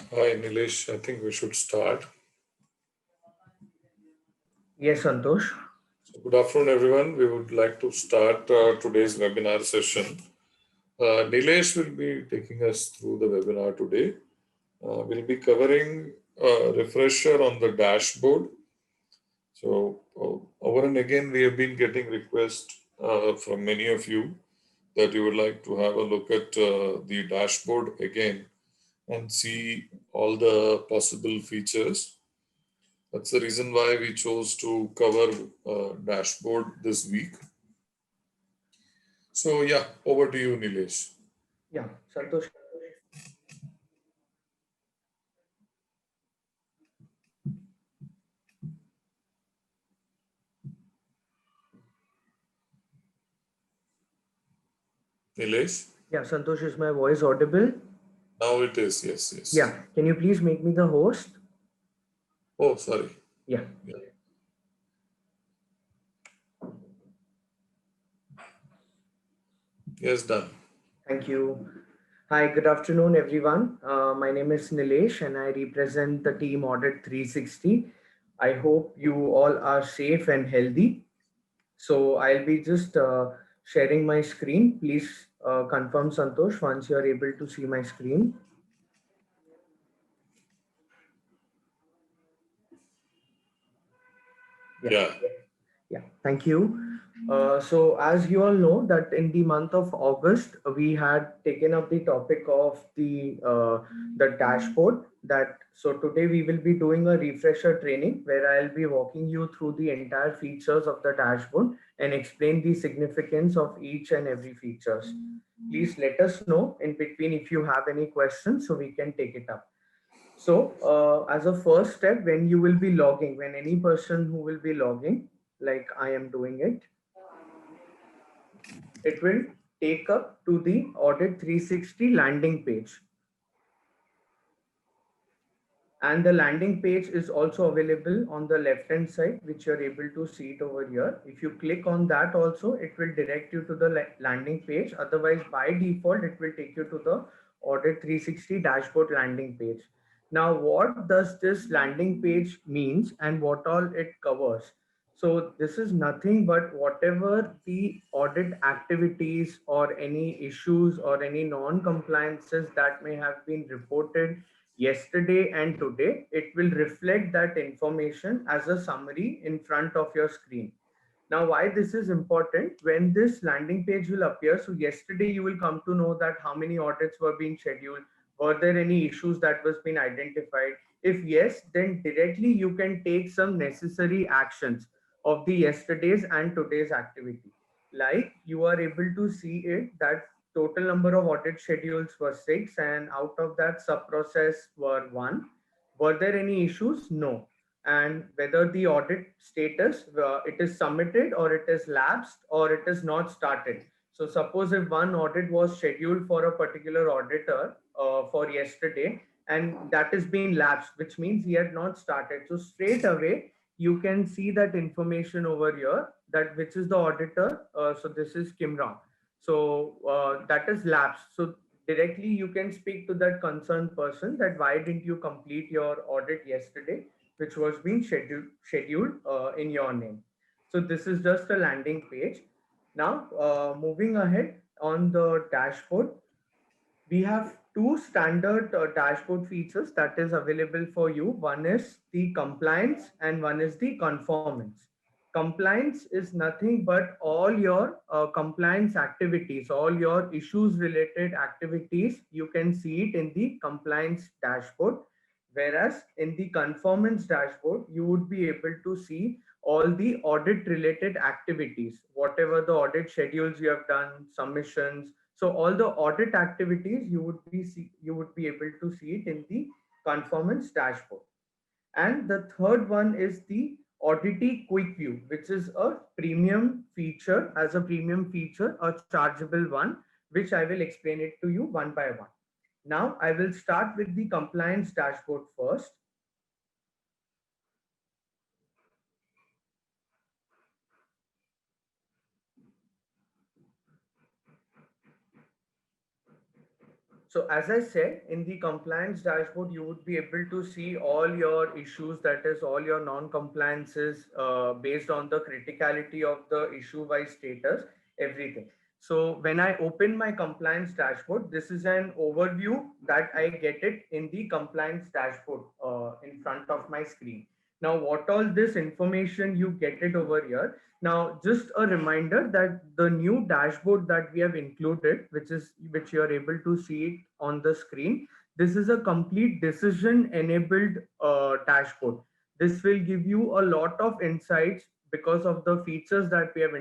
Hi, Nilesh. I think we should start. Yes, Santosh. So, good afternoon, everyone. We would like to start today's webinar session. Nilesh will be taking us through the webinar today. We'll be covering a refresher on the dashboard. So, over and again, we have been getting requests from many of you that you would like to have a look at the dashboard again and see all the possible features. That's the reason why we chose to cover dashboard this week. So yeah, over to you, Nilesh. Yeah, Santosh. Nilesh? Yeah, Santosh, is my voice audible? Now it is, yes, yes. Yeah. Can you please make me the host? Oh, sorry. Yeah. Yeah. Yes, done. Thank you. Hi, good afternoon, everyone. My name is Nilesh and I represent the team Audit 360. I hope you all are safe and healthy. So I'll be just sharing my screen. Please confirm, Santosh, once you're able to see my screen. Yeah. Yeah. Yeah, thank you. So, as you all know, that in the month of August, we had taken up the topic of the dashboard. That so today we will be doing a refresher training where I'll be walking you through the entire features of the dashboard and explain the significance of each and every features. Please let us know in between if you have any questions so we can take it up. So, as a first step, when you will be logging, when any person who will be logging, like I am doing it, it will take up to the Audit 360 landing page. And the landing page is also available on the left hand side, which you're able to see it over here. If you click on that also, it will direct you to the landing page. Otherwise, by default, it will take you to the Audit 360 dashboard landing page. Now, what does this landing page means and what all it covers? So this is nothing but whatever the audit activities or any issues or any non-compliances that may have been reported yesterday and today, it will reflect that information as a summary in front of your screen. Now, why this is important, when this landing page will appear, so yesterday you will come to know that how many audits were being scheduled, were there any issues that was being identified? If yes, then directly you can take some necessary actions of the yesterday's and today's activity. Like you are able to see it that total number of audit schedules were 6 and out of that sub process were 1. Were there any issues? No. And whether the audit status, it is submitted or it is lapsed or it is not started. So suppose if one audit was scheduled for a particular auditor for yesterday and that is being lapsed, which means he had not started. So straight away you can see that information over here, that which is the auditor. So this is Kimra. So that is lapsed. So directly you can speak to that concerned person that why didn't you complete your audit yesterday, which was being scheduled in your name. So this is just a landing page. Now moving ahead on the dashboard, we have two standard dashboard features that is available for you. One is the compliance and one is the conformance. Compliance is nothing but all your compliance activities, all your issues related activities. You can see it in the compliance dashboard. Whereas in the conformance dashboard, you would be able to see all the audit related activities, whatever the audit schedules you have done, submissions. So all the audit activities you would be able to see it in the conformance dashboard. And the third one is the Audity Quick View, which is a premium feature, as a premium feature, a chargeable one, which I will explain it to you one by one. Now I will start with the compliance dashboard first. So as I said, in the compliance dashboard, you would be able to see all your issues, that is all your non-compliances based on the criticality of the issue-wise status, everything. So when I open my compliance dashboard, this is an overview that I get it in the compliance dashboard in front of my screen. Now, what all this information you get it over here. Now, just a reminder that the new dashboard that we have included, which you are able to see it on the screen, this is a complete decision enabled dashboard. This will give you a lot of insights because of the features that we have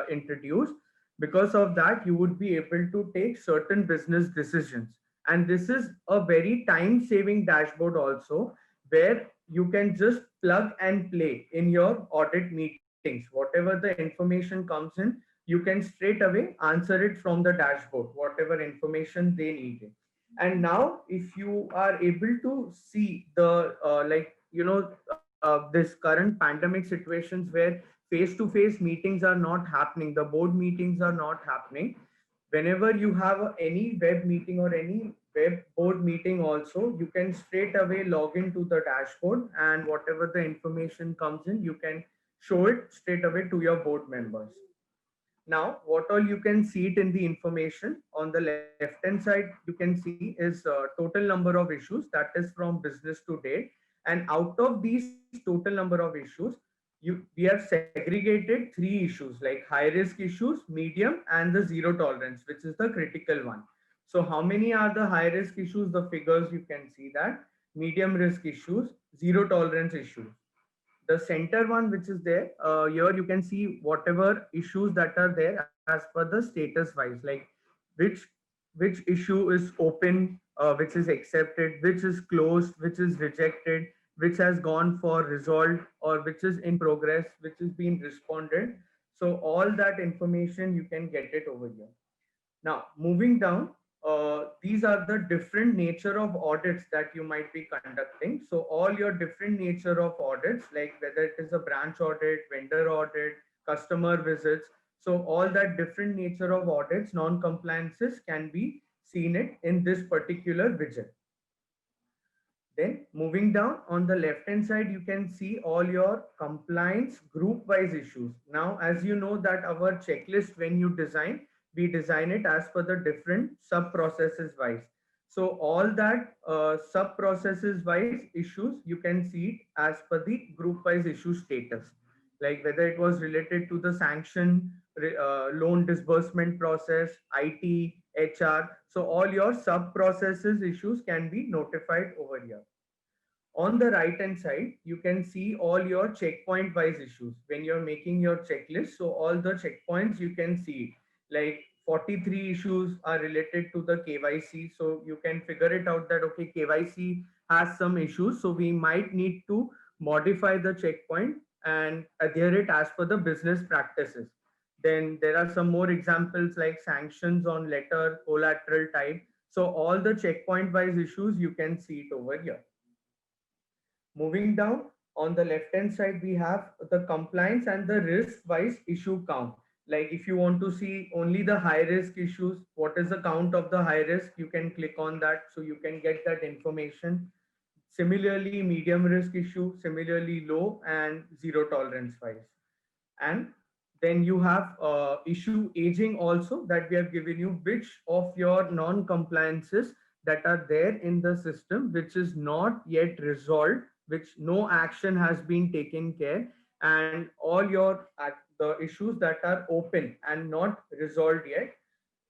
introduced. Because of that, you would be able to take certain business decisions. And this is a very time saving dashboard also, where you can just plug and play in your audit meetings. Whatever the information comes in, you can straight away answer it from the dashboard, whatever information they needed. And now, if you are able to see the this current pandemic situations where face-to-face meetings are not happening, the board meetings are not happening. Whenever you have any web meeting or any web board meeting also, you can straight away log into the dashboard, and whatever the information comes in, you can show it straight away to your board members. Now, what all you can see it in the information on the left hand side, you can see is total number of issues, that is from business to date. And out of these total number of issues, we have segregated three issues like high risk issues, medium, and the zero tolerance, which is the critical one. So how many are the high risk issues? The figures you can see that medium risk issues, zero tolerance issues. The center one which is there, here you can see whatever issues that are there as per the status wise, like which which issue is open, which is accepted, which is closed, which is rejected, which has gone for resolved, or which is in progress, which is being responded. So all that information you can get it over here. Now, moving down, these are the different nature of audits that you might be conducting. So all your different nature of audits, like whether it is a branch audit, vendor audit, customer visits. So all that different nature of audits, non-compliances can be seen it in this particular widget. Then moving down on the left hand side, you can see all your compliance group wise issues. Now, as you know that our checklist, when you design, we design it as per the different sub processes wise. So all that sub processes wise issues, you can see it as per the group wise issue status, like whether it was related to the sanction, loan disbursement process, IT, HR. So all your sub processes issues can be notified over here. On the right hand side, you can see all your checkpoint wise issues when you're making your checklist. So all the checkpoints you can see, like 43 issues are related to the KYC. So you can figure it out that, okay, KYC has some issues. So we might need to modify the checkpoint and adhere it as per the business practices. Then there are some more examples like sanctions on letter, collateral type. So all the checkpoint wise issues, you can see it over here. Moving down on the left hand side, we have the compliance and the risk wise issue count. Like if you want to see only the high risk issues, what is the count of the high risk, you can click on that. So you can get that information. Similarly, medium risk issue, similarly low and zero tolerance wise. And then you have issue aging also, that we have given you which of your non-compliances that are there in the system, which is not yet resolved, which no action has been taken care, and all your the issues that are open and not resolved yet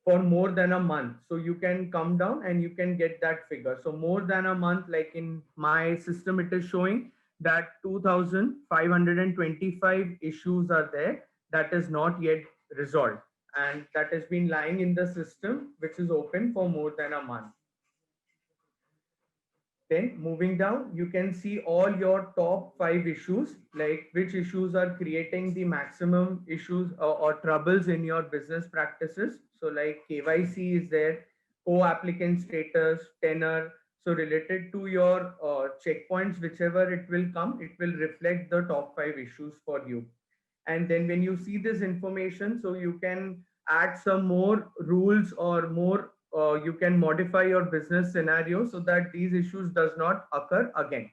for more than a month. So you can come down and you can get that figure. So more than a month, like in my system, it is showing that 2,525 issues are there that is not yet resolved, and that has been lying in the system, which is open for more than a month. Then moving down, you can see all your top 5 issues, like which issues are creating the maximum issues or troubles in your business practices. So like KYC is there, co-applicant status, tenor. So related to your checkpoints, whichever it will come, it will reflect the top 5 issues for you. And then when you see this information, so you can add some more rules or more you can modify your business scenario so that these issues does not occur again.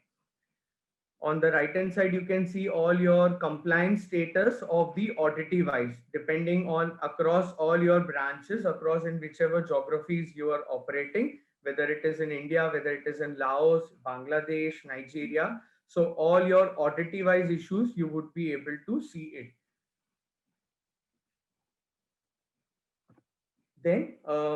On the right hand side, you can see all your compliance status of the audit device, depending on across all your branches, across in whichever geographies you are operating, whether it is in India, whether it is in Laos, Bangladesh, Nigeria. So all your audit device issues, you would be able to see it. Then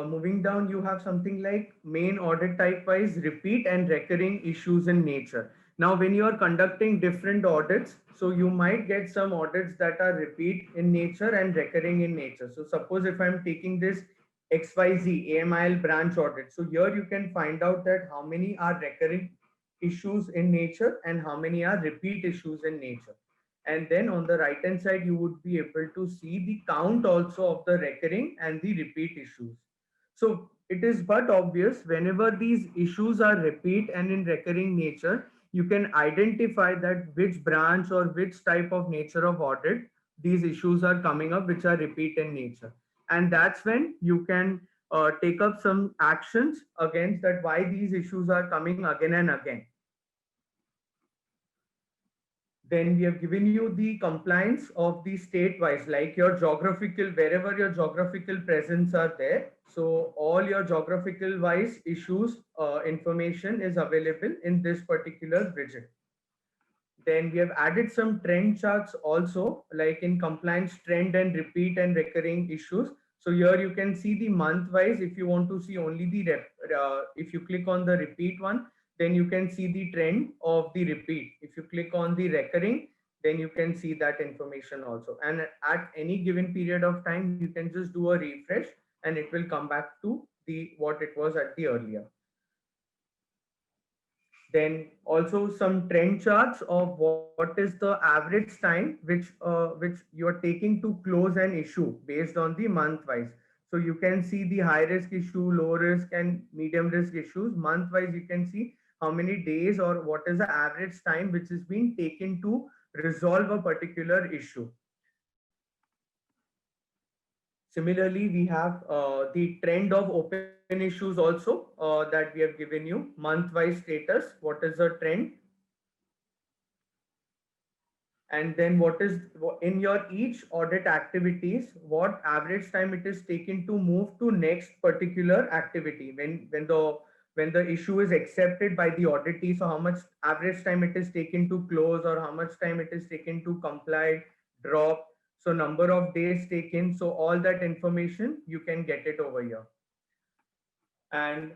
moving down, you have something like main audit type wise, repeat and recurring issues in nature. Now, when you are conducting different audits, so you might get some audits that are repeat in nature and recurring in nature. So suppose if I'm taking this XYZ AMIL branch audit, so here you can find out that how many are recurring issues in nature and how many are repeat issues in nature. And then on the right hand side, you would be able to see the count also of the recurring and the repeat issues. So it is but obvious whenever these issues are repeat and in recurring nature, you can identify that which branch or which type of nature of audit these issues are coming up, which are repeat in nature. And that's when you can take up some actions against that, why these issues are coming again and again. Then we have given you the compliance of the state wise, like your geographical, wherever your geographical presence are there. So all your geographical wise issues information is available in this particular widget. Then we have added some trend charts also, like in compliance trend and repeat and recurring issues. So here you can see the month wise. If you want to see only the if you click on the repeat one, then you can see the trend of the repeat. If you click on the recurring, then you can see that information also. And at any given period of time, you can just do a refresh and it will come back to the what it was at the earlier. Then also some trend charts of what is the average time which you are taking to close an issue based on the month wise. So you can see the high risk issue, low risk and medium risk issues. Month wise, you can see how many days or what is the average time which is being taken to resolve a particular issue. Similarly, we have the trend of open issues also that we have given you, month-wise status, what is the trend, and then what is in your each audit activities, what average time it is taken to move to next particular activity when the issue is accepted by the auditee. So how much average time it is taken to close or how much time it is taken to comply, drop. So number of days taken. So all that information you can get it over here. And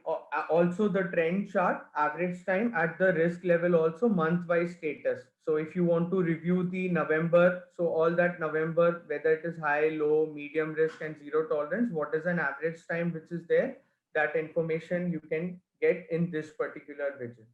also the trend chart, average time at the risk level, also month wise status. So if you want to review the November, so all that November, whether it is high, low, medium risk and zero tolerance, what is an average time which is there, that information you can get in this particular widget.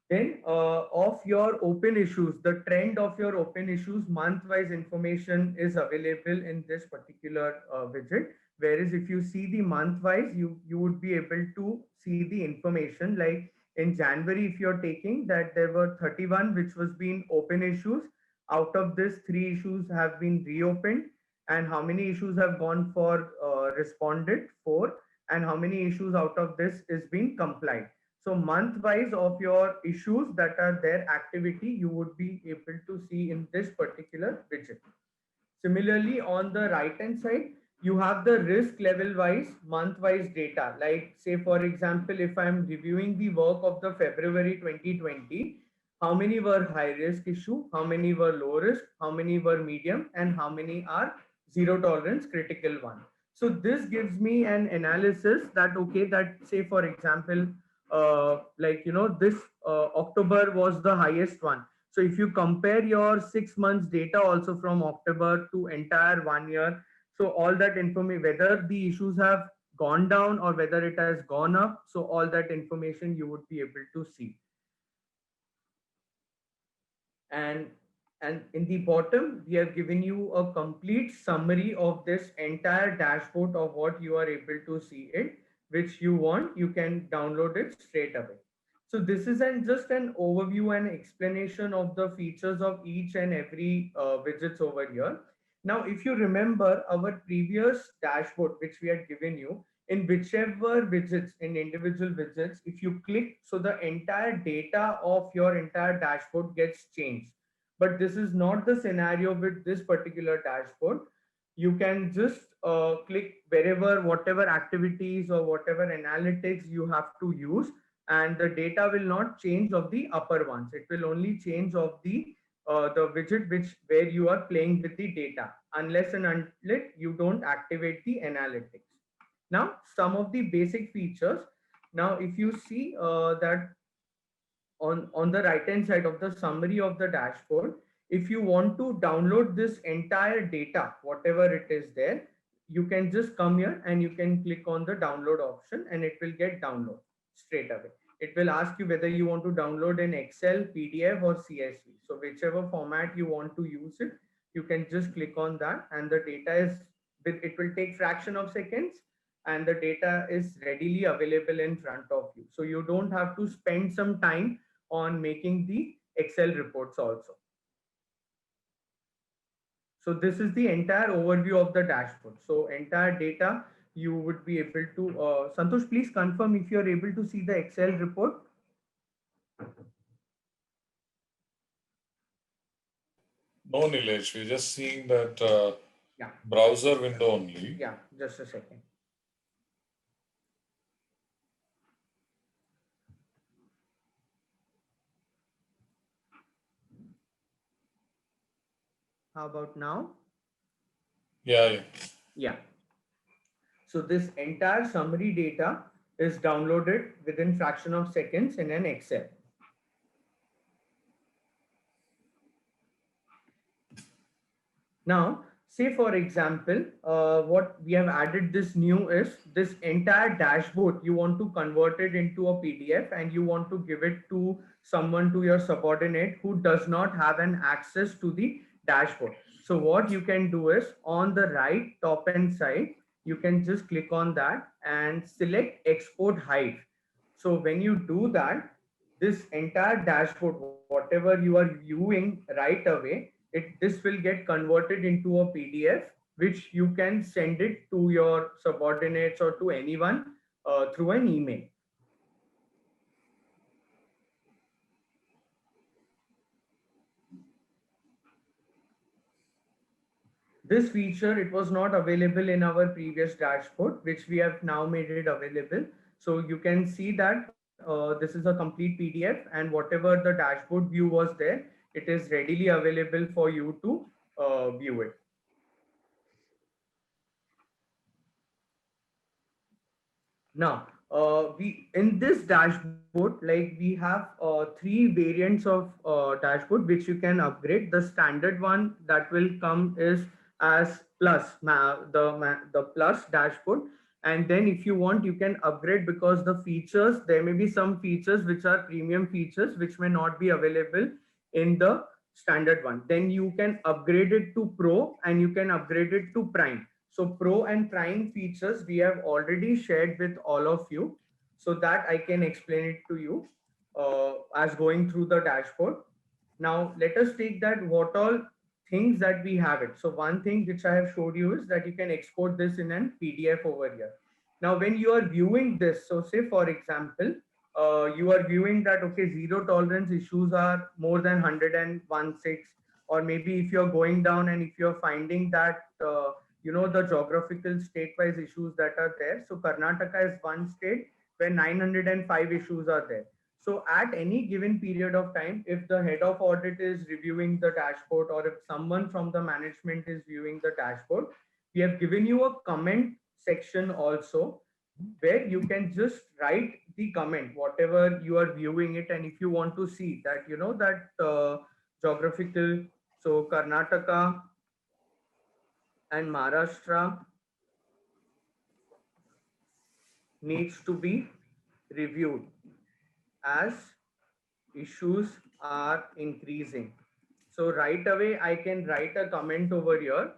Then of your open issues, the trend of your open issues, month-wise information is available in this particular widget. Whereas if you see the month-wise, you would be able to see the information. Like in January, if you're taking that there were 31 which was being open issues. Out of this, 3 issues have been reopened, and how many issues have gone for responded for, and how many issues out of this is being complied. So month wise of your issues that are their activity, you would be able to see in this particular widget. Similarly, on the right hand side, you have the risk level wise, month wise data. Like say, for example, if I'm reviewing the work of the February 2020, how many were high risk issue, how many were low risk, how many were medium, and how many are zero tolerance critical one. So this gives me an analysis that, okay, that say, for example, like, you know, this October was the highest one. So if you compare your 6 months data also from October to entire 1 year, so all that information, whether the issues have gone down or whether it has gone up, so all that information you would be able to see. And in the bottom, we have given you a complete summary of this entire dashboard of what you are able to see it, which you want, you can download it straight away. So this is just an overview and explanation of the features of each and every widgets over here. Now, if you remember our previous dashboard, which we had given you, in whichever widgets, in individual widgets, if you click, so the entire data of your entire dashboard gets changed. But this is not the scenario with this particular dashboard. You can just click wherever, whatever activities or whatever analytics you have to use, and the data will not change of the upper ones. It will only change of the widget which where you are playing with the data, unless and until you don't activate the analytics. Now, some of the basic features. Now, if you see that on the right hand side of the summary of the dashboard, if you want to download this entire data, whatever it is there, you can just come here and you can click on the download option and it will get download straight away. It will ask you whether you want to download in Excel, PDF or CSV. So whichever format you want to use it, you can just click on that, and the data is, it will take fraction of seconds, and the data is readily available in front of you. So you don't have to spend some time on making the Excel reports also. So this is the entire overview of the dashboard. So entire data you would be able to, Santosh, please confirm if you are able to see the Excel report. No, Nilesh, we're just seeing that Yeah. browser window only. Yeah, just a second. How about now? Yeah. Yeah. So this entire summary data is downloaded within fraction of seconds in an Excel. Now, say for example, what we have added this new is this entire dashboard, you want to convert it into a PDF and you want to give it to someone, to your subordinate who does not have an access to the dashboard. So what you can do is, on the right top end side, you can just click on that and select export hide. So when you do that, this entire dashboard, whatever you are viewing right away, this will get converted into a PDF, which you can send it to your subordinates or to anyone through an email. This feature, it was not available in our previous dashboard, which we have now made it available. So you can see that this is a complete PDF, and whatever the dashboard view was there, it is readily available for you to view it. Now, we in this dashboard, like we have three variants of dashboard which you can upgrade. The standard one that will come is as plus, the plus dashboard. And then if you want, you can upgrade, because the features, there may be some features which are premium features which may not be available in the standard one. Then you can upgrade it to Pro, and you can upgrade it to Prime. So Pro and Prime features we have already shared with all of you, so that I can explain it to you as going through the dashboard. Now let us take that what all things that we have it. So one thing which I have showed you is that you can export this in an PDF over here. Now when you are viewing this, so say for example, you are viewing that, okay, zero tolerance issues are more than 101.6, or maybe if you're going down and if you're finding that the geographical state-wise issues that are there. So Karnataka is one state where 905 issues are there. So at any given period of time, if the head of audit is reviewing the dashboard, or if someone from the management is viewing the dashboard, we have given you a comment section also, where you can just write the comment, whatever you are viewing it. And if you want to see that, that geographical, so Karnataka and Maharashtra needs to be reviewed as issues are increasing. So right away, I can write a comment over here.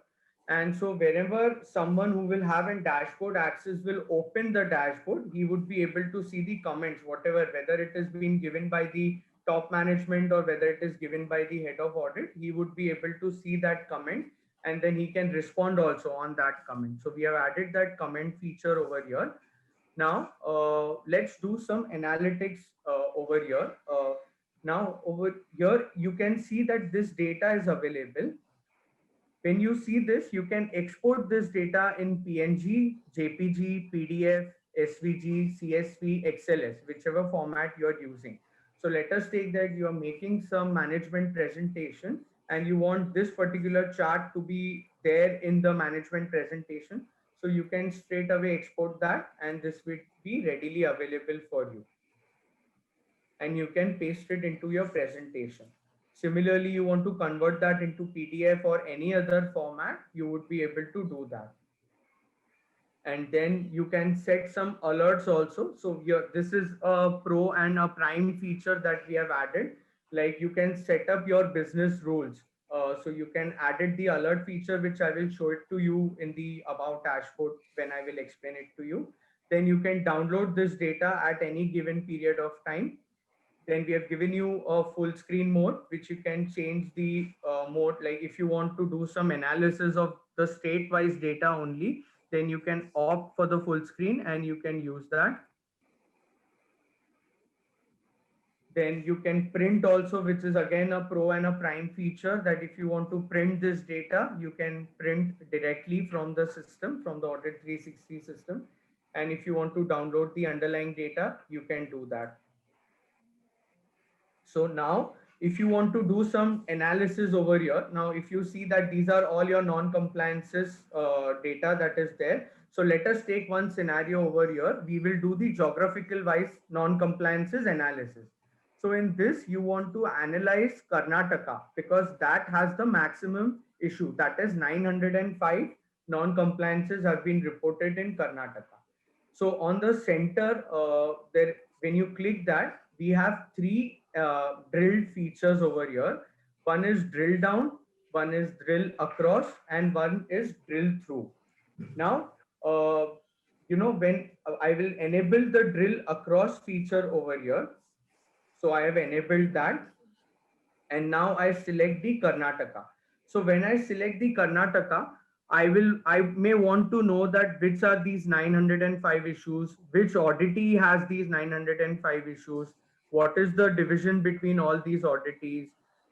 And so wherever someone who will have a dashboard access will open the dashboard, he would be able to see the comments, whatever, whether it is being given by the top management or whether it is given by the head of audit, he would be able to see that comment. and then he can respond also on that comment. So we have added that comment feature over here. Now, let's do some analytics over here. Now, over here, you can see that this data is available. When you see this, you can export this data in PNG, JPG, PDF, SVG, CSV, XLS, whichever format you are using. So let us take that you are making some management presentation and you want this particular chart to be there in the management presentation. So you can straight away export that and this will be readily available for you. And you can paste it into your presentation. Similarly, you want to convert that into PDF or any other format, you would be able to do that. And then you can set some alerts also. So here, this is a pro and a prime feature that we have added. Like you can set up your business rules. So you can add the alert feature, which I will show it to you in the about dashboard when I will explain it to you. Then you can download this data at any given period of time. Then we have given you a full screen mode, which you can change the mode. Like if you want to do some analysis of the state-wise data only, then you can opt for the full screen and you can use that. Then you can print also, which is again a pro and a prime feature, that if you want to print this data, you can print directly from the system, from the Audit 360 system. And if you want to download the underlying data, you can do that. So now, if you want to do some analysis over here, now if you see that these are all your non-compliances data that is there. So let us take one scenario over here. We will do the geographical wise non-compliances analysis. So in this, you want to analyze Karnataka because that has the maximum issue. That is 905 non-compliances have been reported in Karnataka. So on the center, there, when you click that, we have three drilled features over here. One is drill down, one is drill across, and one is drill through. Now, when I will enable the drill across feature over here. So I have enabled that. And now I select the Karnataka. So when I select the Karnataka, I may want to know that which are these 905 issues, which auditee has these 905 issues, what is the division between all these auditees,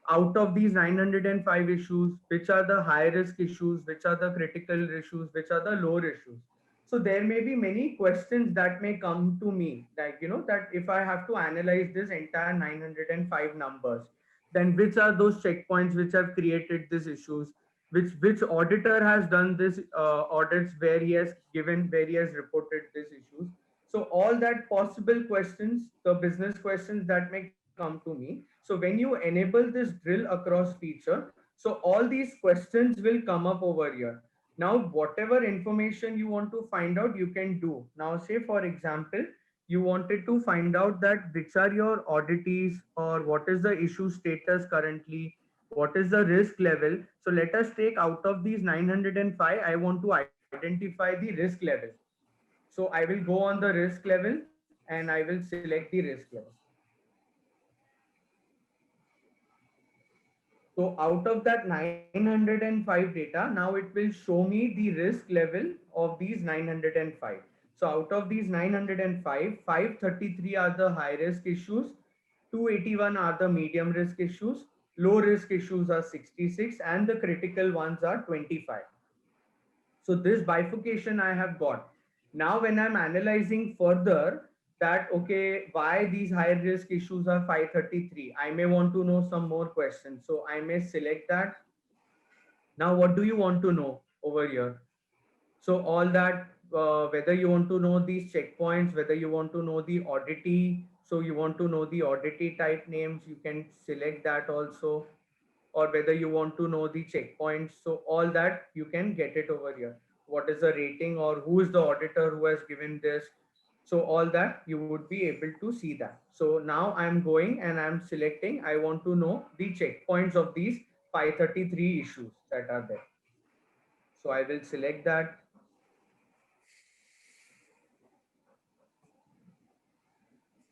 out of these 905 issues, which are the high risk issues, which are the critical issues, which are the low issues. So there may be many questions that may come to me, like, that if I have to analyze this entire 905 numbers, then which are those checkpoints which have created these issues, which auditor has done this audits where he has reported these issues. So all that possible questions, the business questions that may come to me. So when you enable this drill across feature, so all these questions will come up over here. Now whatever information you want to find out, you can do. Now say for example, you wanted to find out that which are your auditees or what is the issue status currently, what is the risk level. So let us take out of these 905, I want to identify the risk level. So I will go on the risk level and I will select the risk level. So out of that 905 data, now it will show me the risk level of these 905. So out of these 905, 533 are the high risk issues, 281 are the medium risk issues, low risk issues are 66, and the critical ones are 25. So this bifurcation I have got. Now when I'm analyzing further that, okay, why these high risk issues are 533, I may want to know some more questions. So I may select that. Now, what do you want to know over here? So all that, whether you want to know these checkpoints, whether you want to know the auditee, so you want to know the auditee type names, you can select that also, or whether you want to know the checkpoints. So all that you can get it over here. What is the rating or who is the auditor who has given this? So all that you would be able to see that. So now I'm going and I'm selecting, I want to know the checkpoints of these 533 issues that are there. So I will select that.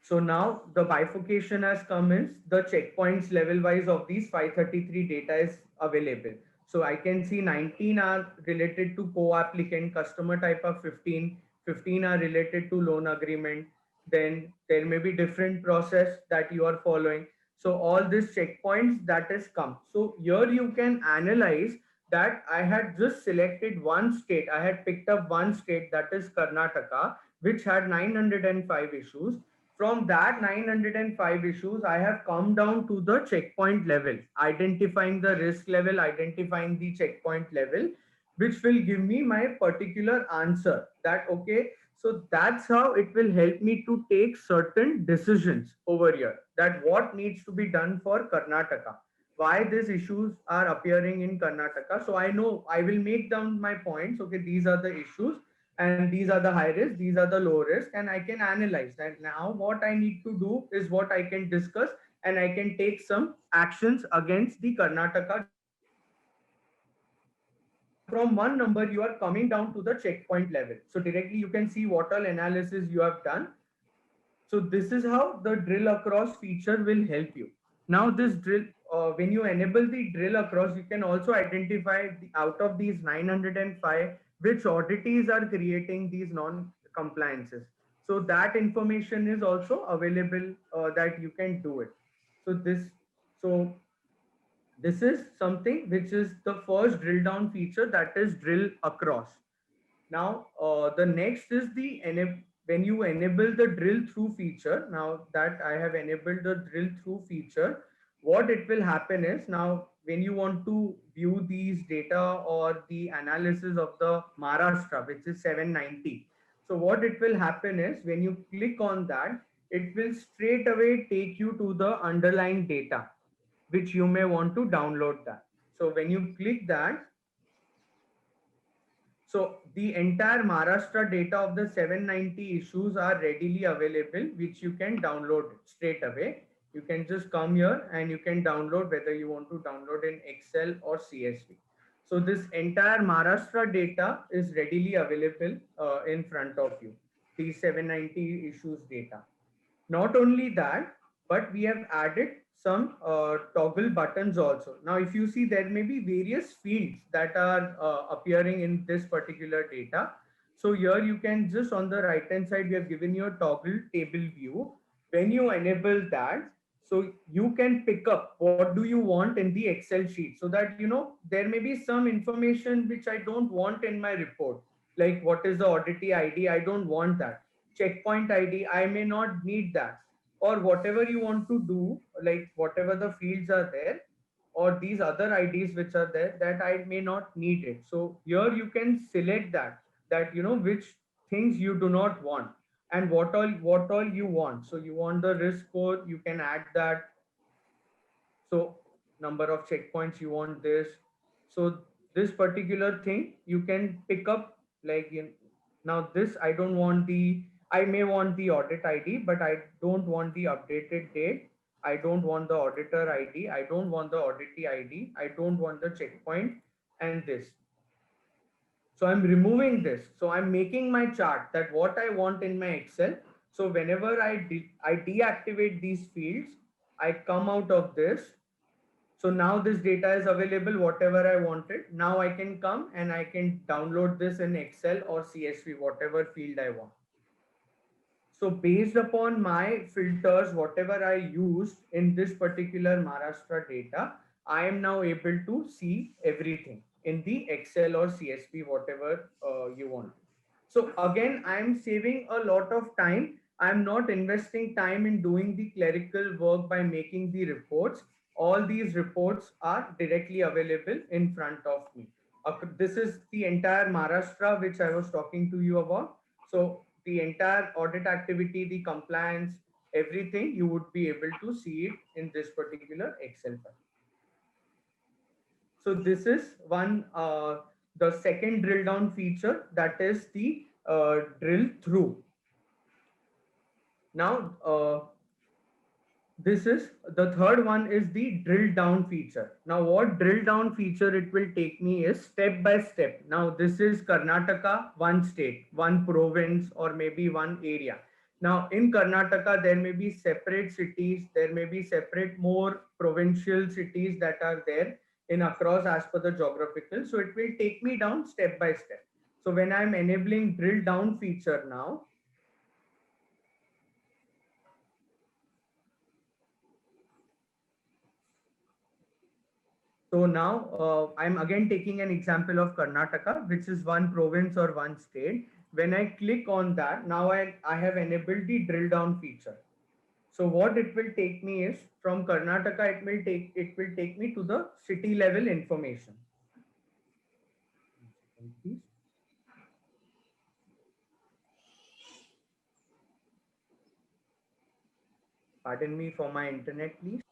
So now the bifurcation has come is the checkpoints level wise of these 533 data is available. So I can see 19 are related to co-applicant, customer type of 15, 15 are related to loan agreement. Then there may be different process that you are following. So all these checkpoints that has come. So here you can analyze that I had just selected one state. I had picked up one state, that is Karnataka, which had 905 issues. From that 905 issues, I have come down to the checkpoint level, identifying the risk level, identifying the checkpoint level, which will give me my particular answer that, okay, so that's how it will help me to take certain decisions over here, that what needs to be done for Karnataka, why these issues are appearing in Karnataka. So I know I will make down my points. Okay, these are the issues and these are the high risk, these are the low risk, and I can analyze that. Now what I need to do is what I can discuss, and I can take some actions against the Karnataka. From one number you are coming down to the checkpoint level, so directly you can see what all analysis you have done. So this is how the drill across feature will help you. Now this drill, when you enable the drill across, you can also identify out of these 905, which oddities are creating these non-compliances. So that information is also available, that you can do it. So so this is something which is the first drill down feature, that is drill across. Now, the next is the when you enable the drill through feature. Now that I have enabled the drill through feature, what it will happen is, now when you want to view these data or the analysis of the Maharashtra, which is 790. So what it will happen is, when you click on that, it will straight away take you to the underlying data, which you may want to download that. So when you click that, so the entire Maharashtra data of the 790 issues are readily available, which you can download straight away. You can just come here and you can download, whether you want to download in Excel or CSV. So this entire Maharashtra data is readily available in front of you, the 790 issues data. Not only that, but we have added some toggle buttons also. Now, if you see, there may be various fields that are appearing in this particular data. So here you can just, on the right hand side, we have given you a toggle table view. When you enable that, so you can pick up what do you want in the Excel sheet, so that, you know, there may be some information which I don't want in my report, like what is the auditee ID, I don't want that. Checkpoint ID, I may not need that, or whatever you want to do, like whatever the fields are there, or these other IDs which are there, that I may not need it. So here you can select that you know which things you do not want and what all you want. So you want the risk score, you can add that. So number of checkpoints, you want this. So this particular thing you can pick up, like now this I don't want the, I may want the audit ID, but I don't want the updated date. I don't want the auditor ID. I don't want the auditee ID. I don't want the checkpoint and this. So I'm removing this. So I'm making my chart that what I want in my Excel. So whenever I deactivate these fields, I come out of this. So now this data is available, whatever I wanted. Now I can come and I can download this in Excel or CSV, whatever field I want. So based upon my filters, whatever I used in this particular Maharashtra data, I am now able to see everything in the Excel or CSV, whatever you want. So again, I am saving a lot of time. I'm not investing time in doing the clerical work by making the reports. All these reports are directly available in front of me. This is the entire Maharashtra which I was talking to you about. So the entire audit activity, the compliance, everything, you would be able to see it in this particular Excel file. So this is one, the second drill down feature, that is the drill through. Now, this is the third one, is the drill down feature. Now what drill down feature it will take me is step by step. Now this is Karnataka, one state, one province, or maybe one area. Now in Karnataka, there may be separate cities, there may be separate more provincial cities that are there. in across as per the geographical. So it will take me down step by step. So when I'm enabling drill down feature now, so now I'm again taking an example of Karnataka, which is one province or one state. When I click on that, now I have enabled the drill down feature. So what it will take me is from Karnataka, it will take me to the city level information. Please. Pardon me for my internet, please.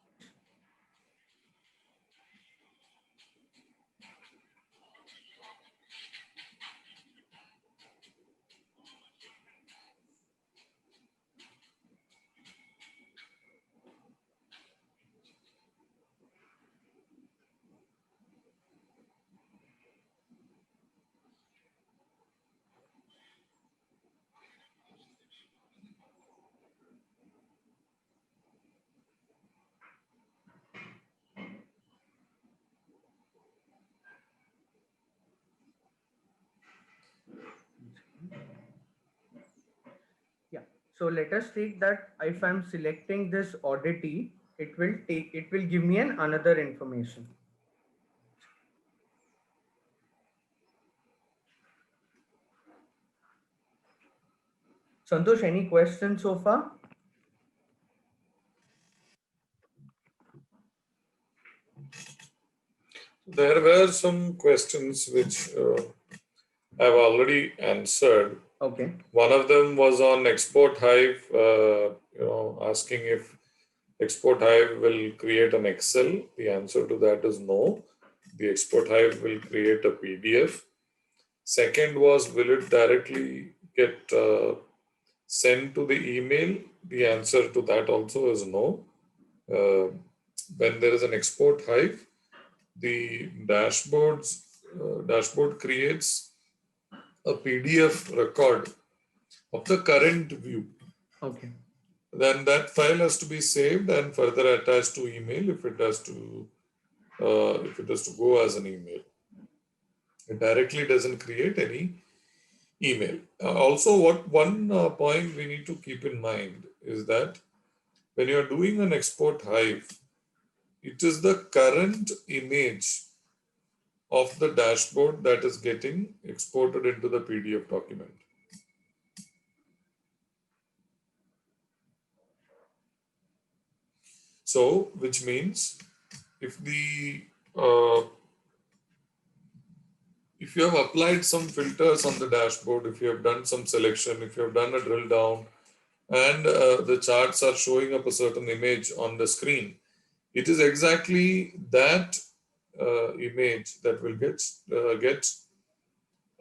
Yeah. So let us take that if I'm selecting this oddity, it will give me another information. Santosh, any questions so far? There were some questions which I've already answered. Okay. One of them was on Export Hive, asking if Export Hive will create an Excel. The answer to that is no. The Export Hive will create a PDF. Second was, will it directly get sent to the email? The answer to that also is no. When there is an Export Hive, the dashboard creates a PDF record of the current view. Okay. Then that file has to be saved and further attached to email if it has to go as an email. It directly doesn't create any email. Also, one point we need to keep in mind is that when you are doing an Export Hive, it is the current image of the dashboard that is getting exported into the PDF document. So, which means if you have applied some filters on the dashboard, if you have done some selection, if you have done a drill down, and the charts are showing up a certain image on the screen, it is exactly that image that will get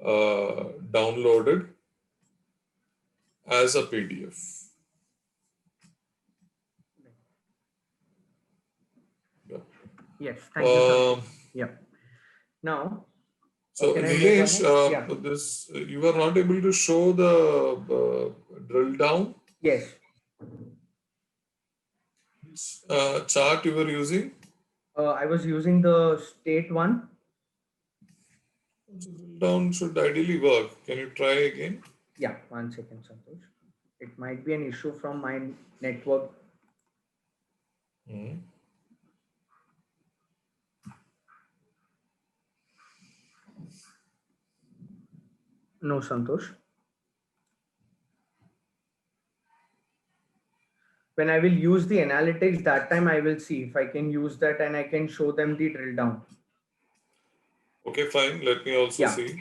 downloaded as a PDF. Yeah. Yes, thank you. Yeah. Now, so Nilesh, this you are not able to show the drill down. Yes. Chart you were using? I was using the state one. Drill down should ideally work. Can you try again? Yeah, 1 second, Santosh. It might be an issue from my network. No, Santosh. When I will use the analytics, that time I will see if I can use that and I can show them the drill down. Okay, fine. Let me also see.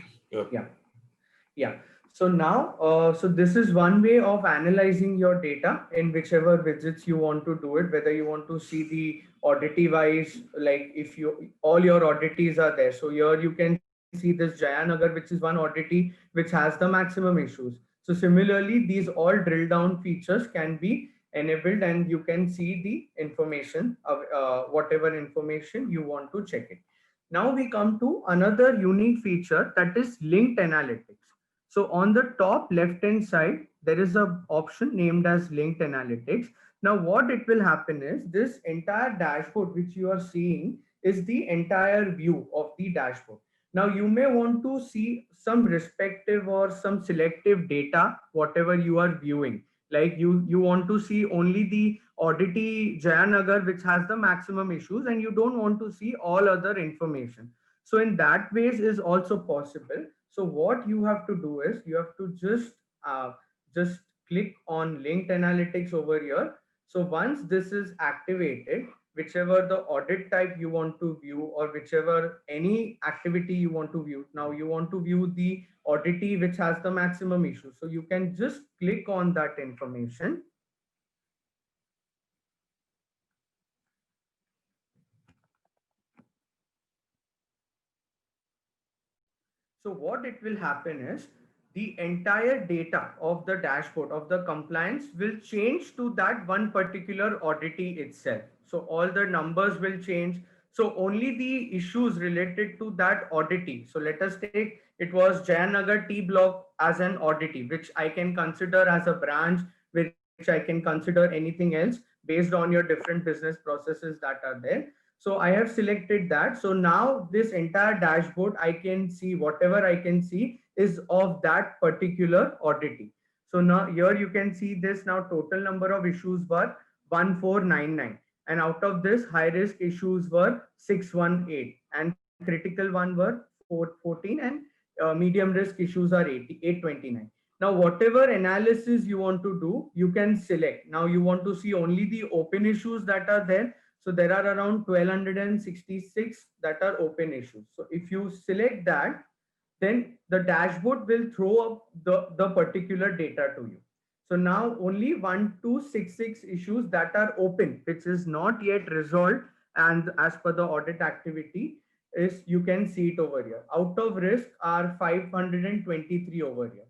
Yeah. So now, so this is one way of analyzing your data in whichever widgets you want to do it, whether you want to see the oddity wise, like if all your oddities are there. So here you can see this Jayanagar, which is one oddity, which has the maximum issues. So similarly, these all drill down features can be enabled and you can see the information of whatever information you want to check it. Now we come to another unique feature, that is linked analytics. So on the top left hand side, there is an option named as linked analytics. Now what it will happen is this entire dashboard which you are seeing, is the entire view of the dashboard. Now you may want to see some respective or some selective data, whatever you are viewing. Like you want to see only the oddity Jayanagar, which has the maximum issues, and you don't want to see all other information. So in that ways is also possible. So what you have to do is you have to just click on linked analytics over here. So once this is activated, whichever the audit type you want to view, or whichever any activity you want to view, now you want to view the oddity which has the maximum issue, so you can just click on that information. So what it will happen is the entire data of the dashboard of the compliance will change to that one particular oddity itself. So all the numbers will change. So only the issues related to that oddity. So let us take, it was Jayanagar T block as an oddity, which I can consider as a branch, which I can consider anything else based on your different business processes that are there. So I have selected that. So now this entire dashboard, I can see whatever I can see is of that particular oddity. So now here you can see this. Now total number of issues were 1499. And out of this, high risk issues were 618 and critical one were 414, and medium risk issues are 829. Now, whatever analysis you want to do, you can select. Now you want to see only the open issues that are there. So there are around 1266 that are open issues. So if you select that, then the dashboard will throw up the particular data to you. So now only 1266 issues that are open, which is not yet resolved, and as per the audit activity, is you can see it over here. Out of risk are 523 over here.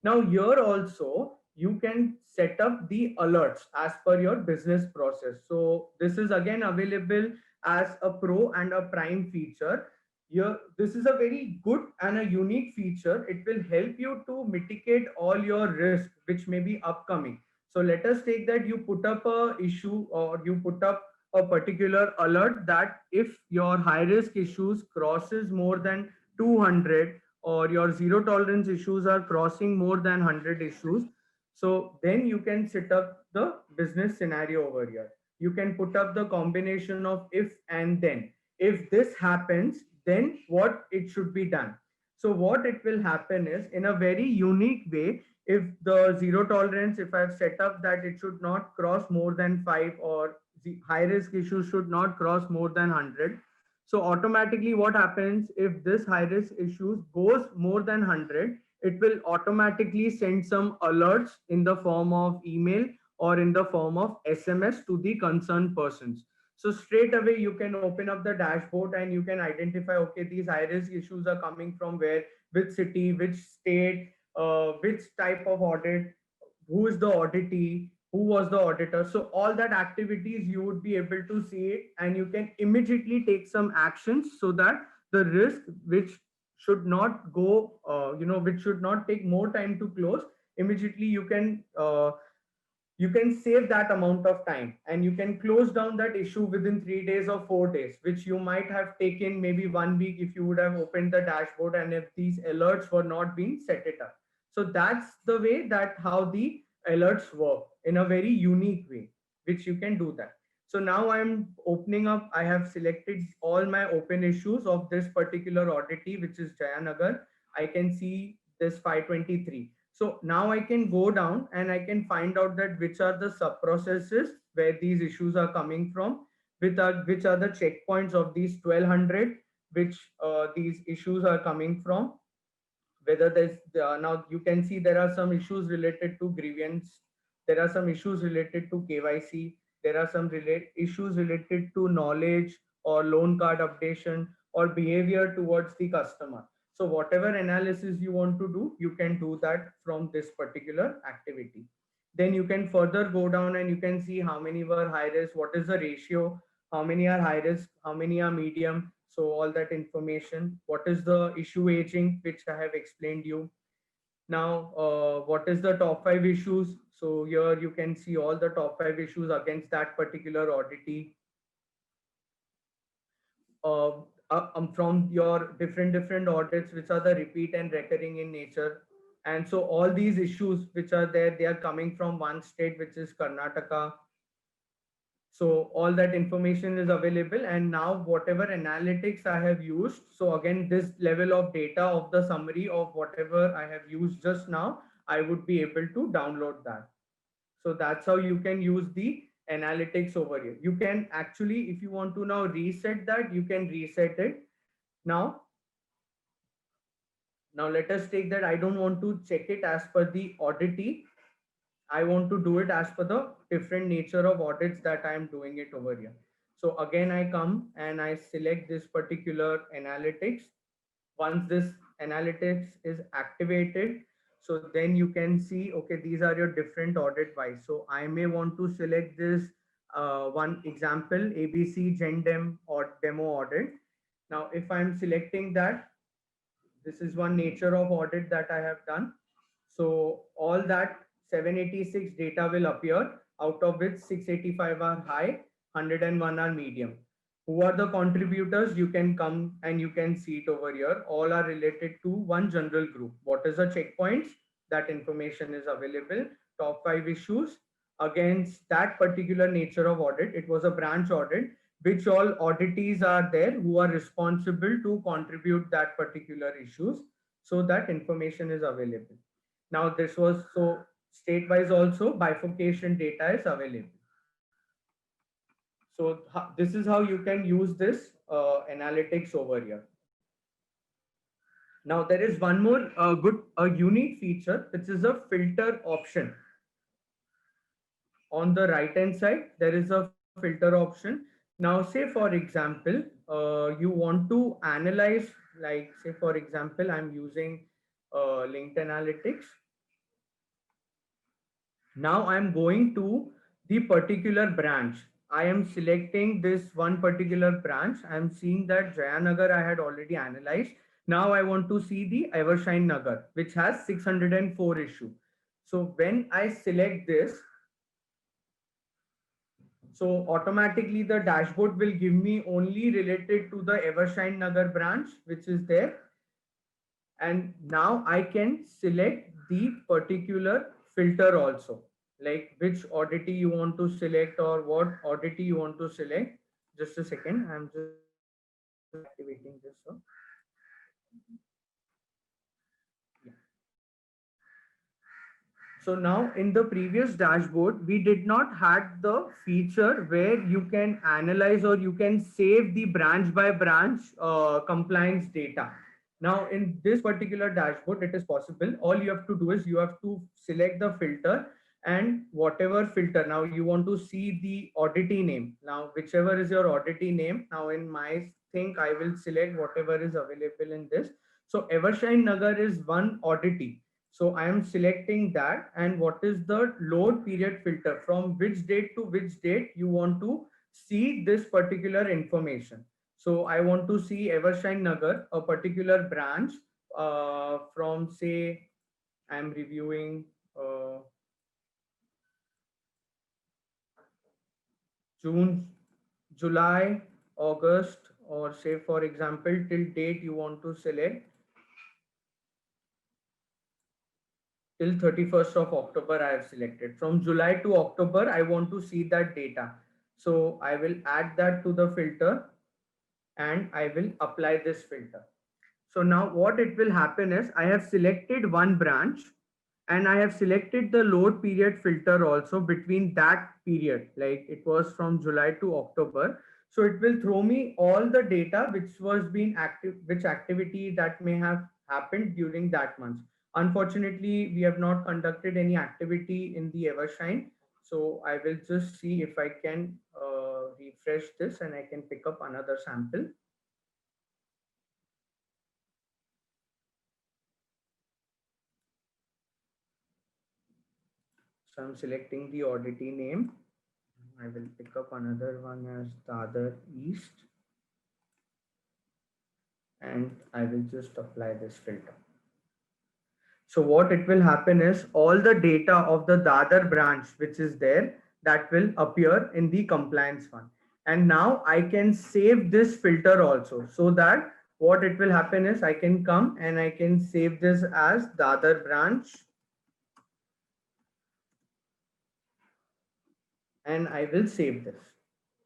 Now here also you can set up the alerts as per your business process. So this is again available as a pro and a prime feature. Here, this is a very good and a unique feature. It will help you to mitigate all your risk which may be upcoming. So let us take that you put up a issue, or you put up a particular alert that if your high risk issues crosses more than 200, or your zero tolerance issues are crossing more than 100 issues, so then you can set up the business scenario over here. You can put up the combination of if and then. If this happens, then what it should be done. So what it will happen is, in a very unique way, if the zero tolerance, if I've set up that it should not cross more than 5, or the high risk issues should not cross more than 100, so automatically what happens, if this high risk issues goes more than 100, it will automatically send some alerts in the form of email or in the form of SMS to the concerned persons. So straight away you can open up the dashboard and you can identify, okay, these high risk issues are coming from where, which city, which state, which type of audit, who is the auditee, who was the auditor. So all that activities you would be able to see it, and you can immediately take some actions so that the risk which should not go, which should not take more time to close, immediately you can save that amount of time, and you can close down that issue within 3 days or 4 days, which you might have taken maybe 1 week if you would have opened the dashboard and if these alerts were not being set it up. So that's the way that how the alerts work in a very unique way, which you can do that. So now I'm opening up, I have selected all my open issues of this particular oddity, which is Jayanagar. I can see this 523. So now I can go down and I can find out that which are the sub processes where these issues are coming from, which are the checkpoints of these 1200, which these issues are coming from. Whether there's now you can see there are some issues related to grievance, there are some issues related to KYC, there are some issues related to knowledge or loan card updation or behavior towards the customer. So whatever analysis you want to do, you can do that from this particular activity. Then you can further go down and you can see how many were high risk, what is the ratio, how many are high risk, how many are medium. So all that information, what is the issue aging, which I have explained you. Now, what is the top 5 issues? So here you can see all the top 5 issues against that particular oddity. from your different audits, which are the repeat and recurring in nature. And so all these issues which are there, they are coming from one state, which is Karnataka. So all that information is available. And now whatever analytics I have used, so again, this level of data of the summary of whatever I have used just now, I would be able to download that. So that's how you can use the analytics over here. You can actually, if you want to now reset that, you can reset it. Now, let us take that I don't want to check it as per the auditee. I want to do it as per the different nature of audits that I am doing it over here. So again, I come and I select this particular analytics. Once this analytics is activated, so then you can see, okay, these are your different audit wise. So I may want to select this one example, ABC GenDem or demo audit. Now, if I'm selecting that, this is one nature of audit that I have done. So all that 786 data will appear, out of which 685 are high, 101 are medium. Who are the contributors? You can come and you can see it over here. All are related to one general group. What is the checkpoints? That information is available. Top 5 issues against that particular nature of audit. It was a branch audit. Which all auditees are there who are responsible to contribute that particular issues. So that information is available. Now this was so state-wise also bifurcation data is available. So this is how you can use this analytics over here. Now there is one more unique feature, which is a filter option. On the right hand side, there is a filter option. Now say for example, you want to analyze, like say for example, I'm using linked analytics. Now I'm going to the particular branch. I am selecting this one particular branch. I'm seeing that Jayanagar I had already analyzed. Now I want to see the Evershine Nagar, which has 604 issue. So when I select this, so automatically the dashboard will give me only related to the Evershine Nagar branch, which is there. And now I can select the particular filter also, like which auditee you want to select or what auditee you want to select. Just a second, I'm just activating this one. So now in the previous dashboard, we did not had the feature where you can analyze or you can save the branch by branch compliance data. Now in this particular dashboard, it is possible. All you have to do is you have to select the filter and whatever filter. Now you want to see the auditee name. Now whichever is your auditee name. Now in my thing, I will select whatever is available in this. So Evershine Nagar is one auditee. So I am selecting that, and what is the load period filter, from which date to which date you want to see this particular information. So I want to see Evershine Nagar, a particular branch from say, I'm reviewing June, July, August, or say for example, till date you want to select till 31st of October I have selected. From July to October, I want to see that data. So I will add that to the filter and I will apply this filter. So now what it will happen is I have selected one branch and I have selected the load period filter also between that period, like it was from July to October. So it will throw me all the data which was being active, which activity that may have happened during that month. Unfortunately, we have not conducted any activity in the Evershine. So I will just see if I can refresh this and I can pick up another sample. So I'm selecting the auditee name. I will pick up another one as Dadar East. And I will just apply this filter. So what it will happen is all the data of the Dadar branch, which is there, that will appear in the compliance one. And now I can save this filter also, so that what it will happen is I can come and I can save this as Dadar branch, and I will save this.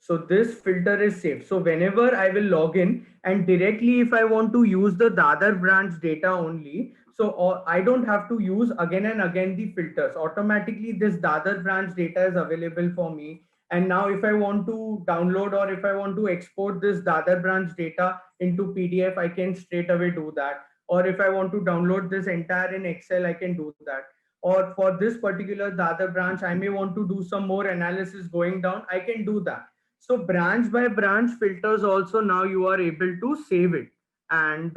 So this filter is saved. So whenever I will log in, and directly if I want to use the Dadar branch data only, so I don't have to use again and again the filters. Automatically this Dadar branch data is available for me. And now if I want to download or if I want to export this Dadar branch data into PDF, I can straight away do that. Or if I want to download this entire in Excel, I can do that. Or for this particular Dadar branch, I may want to do some more analysis going down, I can do that. So branch by branch filters also now you are able to save it. And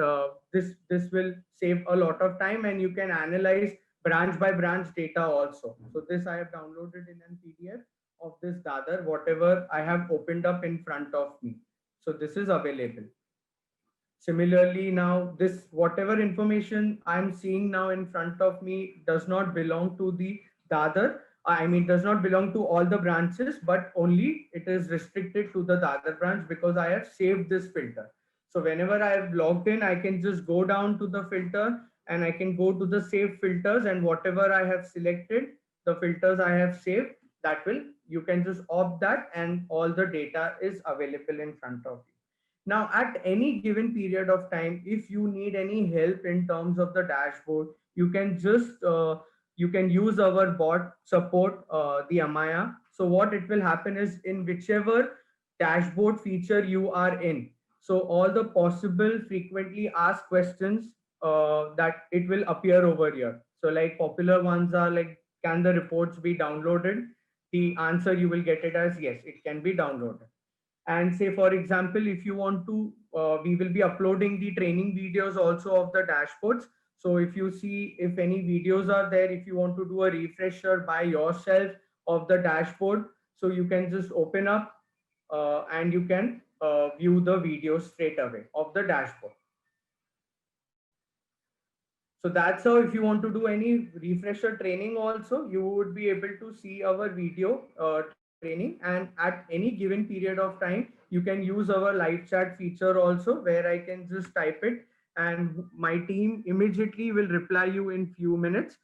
this will save a lot of time, and you can analyze branch by branch data also. So this I have downloaded in an PDF of this Dadar, whatever I have opened up in front of me. So this is available. Similarly, now this whatever information I'm seeing now in front of me does not belong to the Dadar. I mean, does not belong to all the branches, but only it is restricted to the Dadar branch because I have saved this filter. So whenever I have logged in, I can just go down to the filter and I can go to the save filters, and whatever I have selected, the filters I have saved, that will, you can just opt that and all the data is available in front of you. Now, at any given period of time, if you need any help in terms of the dashboard, you can use our bot support, the Amaya. So what it will happen is in whichever dashboard feature you are in, so all the possible frequently asked questions that it will appear over here. So like popular ones are like, can the reports be downloaded? The answer you will get it as yes, it can be downloaded. And say for example, if you want to we will be uploading the training videos also of the dashboards. So if you see if any videos are there, if you want to do a refresher by yourself of the dashboard, so you can just open up and you can view the videos straight away of the dashboard. So that's how if you want to do any refresher training also, you would be able to see our video training, and at any given period of time, you can use our live chat feature also, where I can just type it and my team immediately will reply you in few minutes.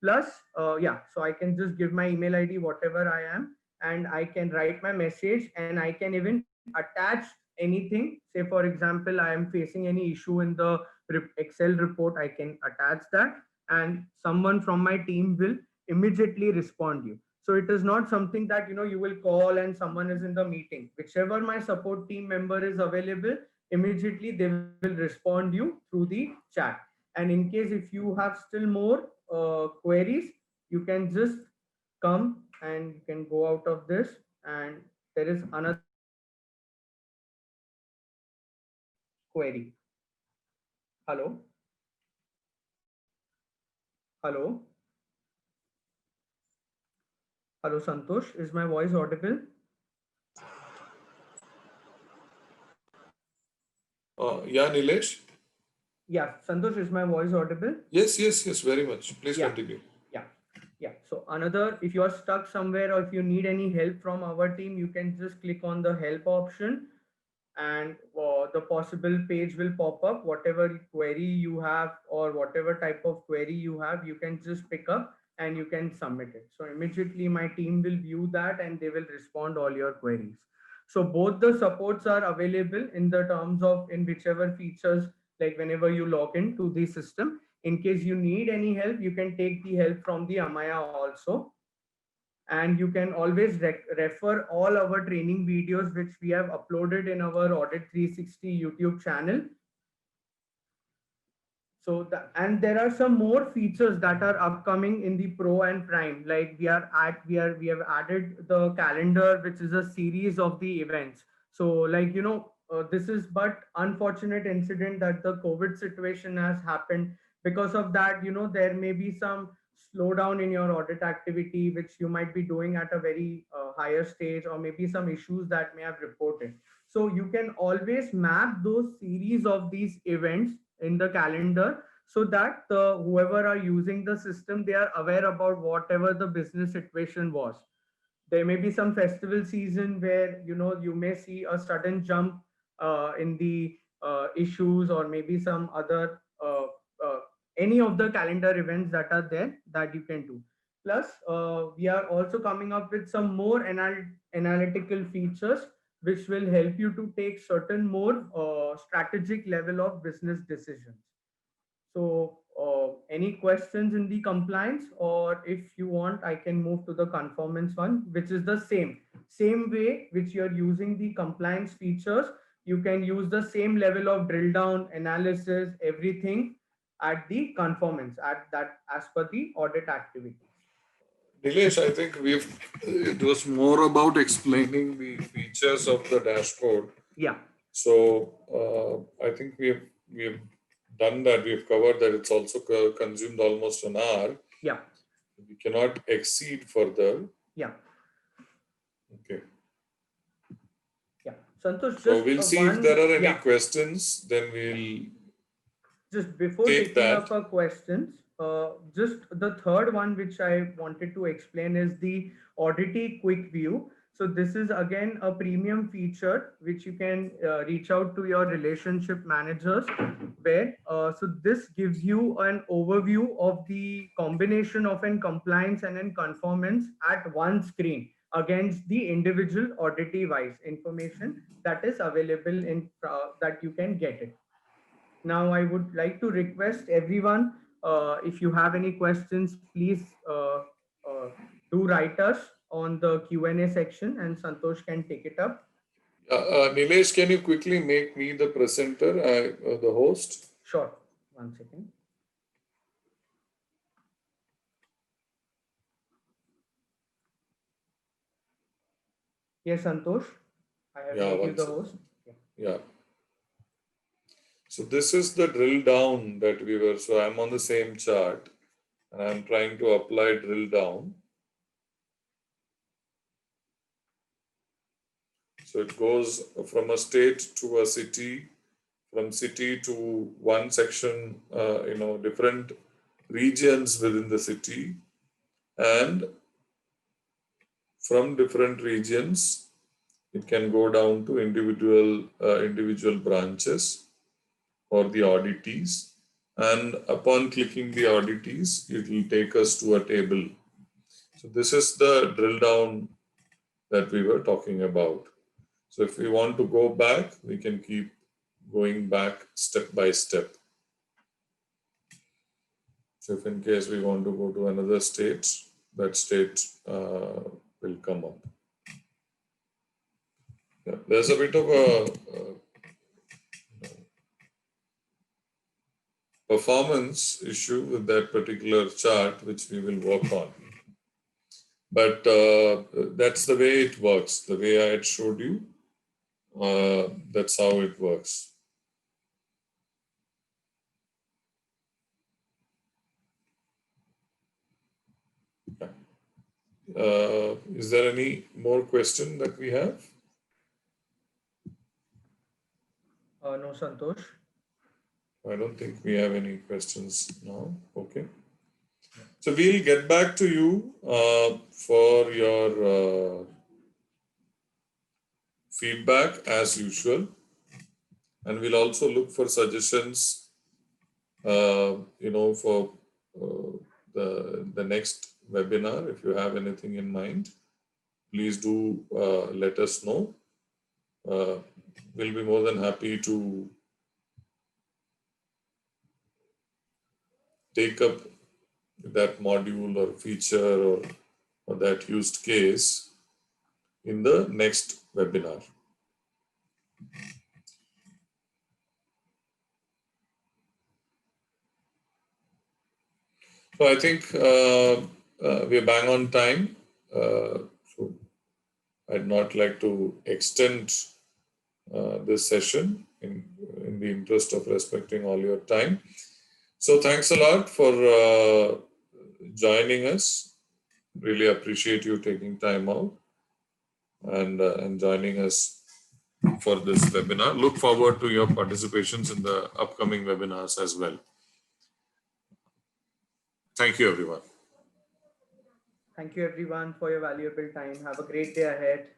Plus, yeah, so I can just give my email ID, whatever I am, and I can write my message and I can even attach anything. Say, for example, I am facing any issue in the Excel report, I can attach that and someone from my team will immediately respond you. So it is not something that, you will call and someone is in the meeting. Whichever my support team member is available, immediately they will respond you through the chat. And in case if you have still more queries, you can just come and you can go out of this, and there is another query. Hello, hello, hello, Santosh, is my voice audible? Yeah, Nilesh. Yeah, Santosh, is my voice audible? Yes, yes, yes, very much. Please Yeah. continue. Yeah, so another, if you are stuck somewhere or if you need any help from our team, you can just click on the help option, and the possible page will pop up. Whatever query you have or whatever type of query you have, you can just pick up and you can submit it. So immediately my team will view that and they will respond all your queries. So both the supports are available in the terms of in whichever features, like whenever you log into the system. In case you need any help, you can take the help from the Amaya also. And you can always refer all our training videos which we have uploaded in our Audit 360 YouTube channel. So and there are some more features that are upcoming in the Pro and Prime. Like we have added the calendar, which is a series of the events. So like, this is but unfortunate incident that the COVID situation has happened. Because of that, there may be some slowdown in your audit activity, which you might be doing at a very higher stage, or maybe some issues that may have reported. So you can always map those series of these events in the calendar, so that whoever are using the system, they are aware about whatever the business situation was. There may be some festival season where, you may see a sudden jump in the issues, or maybe some other any of the calendar events that are there that you can do. Plus, we are also coming up with some more analytical features which will help you to take certain more strategic level of business decisions. So, any questions in the compliance, or if you want, I can move to the conformance one, which is the same way which you're using the compliance features. You can use the same level of drill down analysis, everything at the conformance, at that as per the audit activity. Nilesh, I think it was more about explaining the features of the dashboard. Yeah. So I think we have done that. We have covered that. It's also consumed almost an hour. Yeah. We cannot exceed further. Yeah. Okay. Yeah. Santosh, So we'll see if there are any questions. Then we'll just before taking up our questions, just the third one which I wanted to explain is the Audity Quick View. So this is again a premium feature which you can reach out to your relationship managers, where so this gives you an overview of the combination of an compliance and an conformance at one screen against the individual auditee wise information that is available in that you can get it. Now, I would like to request everyone, if you have any questions, please do write us on the Q&A section, and Santosh can take it up. Nilesh, can you quickly make me the presenter, the host? Sure. 1 second. Yes, Santosh. I have made you the host. Yeah. So this is the drill down that we were. So I'm on the same chart and I'm trying to apply drill down. So it goes from a state to a city, from city to one section, different regions within the city, and from different regions, it can go down to individual branches or the auditees. And upon clicking the auditees, it will take us to a table. So this is the drill down that we were talking about. So if we want to go back, we can keep going back step by step. So if in case we want to go to another state, that state will come up. Yeah, there's a bit of a performance issue with that particular chart, which we will work on. But that's the way it works. The way I had showed you, that's how it works. Is there any more question that we have? No, Santosh. I don't think we have any questions now. Okay. So we'll get back to you for your feedback as usual. And we'll also look for suggestions, for the next webinar. If you have anything in mind, please do let us know. We'll be more than happy to take up that module or feature or that used case in the next webinar. So I think we're bang on time. So I'd not like to extend this session in the interest of respecting all your time. So thanks a lot for joining us. Really appreciate you taking time out and joining us for this webinar. Look forward to your participations in the upcoming webinars as well. Thank you, everyone. Thank you everyone for your valuable time. Have a great day ahead.